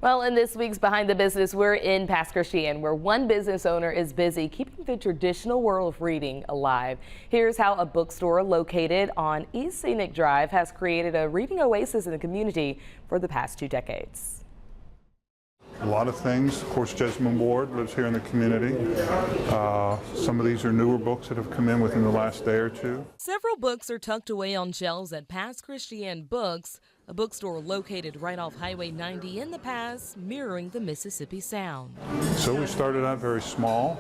Well, in this week's Behind the Business, we're in Pass Christian, where one business owner is busy keeping the traditional world of reading alive. Here's how a bookstore located on East Scenic Drive has created a reading oasis in the community for the past 2 decades. A lot of things. Of course, Jessamine Ward lives here in the community. Some of these are newer books that have come in within the last day or two. Several books are tucked away on shelves at Pass Christian Books, a bookstore located right off Highway 90 in the pass, mirroring the Mississippi Sound. So we started out very small,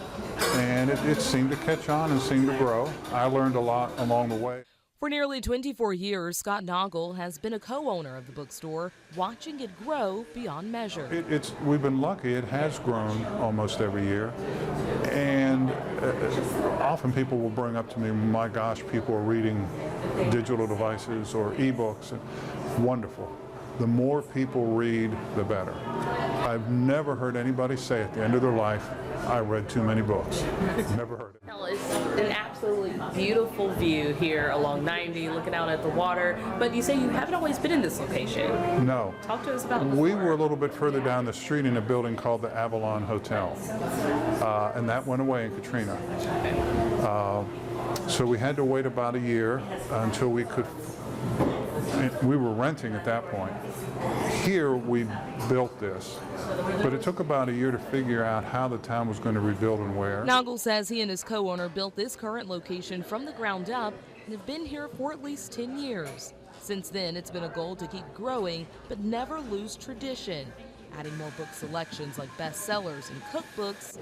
and it seemed to catch on and seemed to grow. I learned a lot along the way. For nearly 24 years, Scott Noggle has been a co-owner of the bookstore, watching it grow beyond measure. We've been lucky. It has grown almost every year. And often people will bring up to me, my gosh, people are reading digital devices or ebooks. Wonderful. The more people read, the better. I've never heard anybody say at the end of their life, I read too many books. Never heard it. Well, it's an absolutely beautiful view here along 90, looking out at the water. But you say you haven't always been in this location. No. Talk to us about it. We were a little bit further down the street in a building called the Avalon Hotel. And that went away in Katrina. So we had to wait about a year until we could. We were renting at that point. Here we built this, but it took about a year to figure out how the town was going to rebuild and where. Noggle says he and his co-owner built this current location from the ground up and have been here for at least 10 years. Since then, it's been a goal to keep growing but never lose tradition, adding more book selections like bestsellers and cookbooks,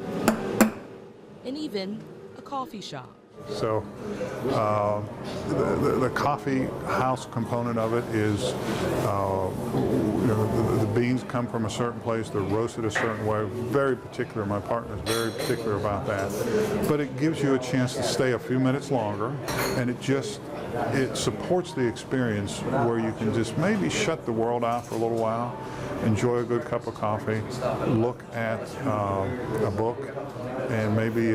and even a coffee shop. So the coffee house component of it is, the beans come from a certain place, they're roasted a certain way, very particular. My partner is very particular about that. But it gives you a chance to stay a few minutes longer, and it supports the experience where you can just maybe shut the world out for a little while, enjoy a good cup of coffee, look at a book, and maybe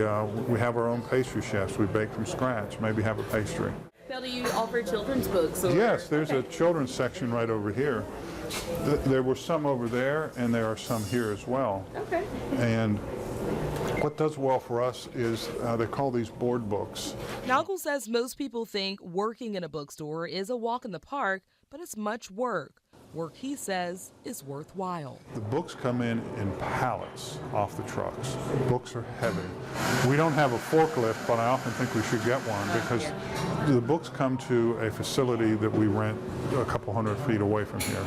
we have our own pastry chefs. We bake from scratch, maybe have a pastry. Now, do you offer children's books? Yes, there's a children's section right over here. There were some over there, and there are some here as well. Okay. And what does well for us is they call these board books. Noggle says most people think working in a bookstore is a walk in the park, but it's much work. Work, he says, is worthwhile. The books come in pallets off the trucks. Books are heavy. We don't have a forklift, but I often think we should get one because the books come to a facility that we rent a couple hundred feet away from here.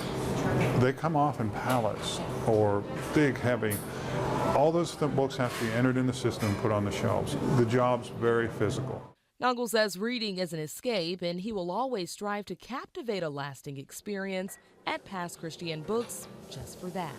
They come off in pallets or big, heavy. All those books have to be entered in the system and put on the shelves. The job's very physical. Noggle says reading is an escape, and he will always strive to captivate a lasting experience at Pass Christian Books just for that.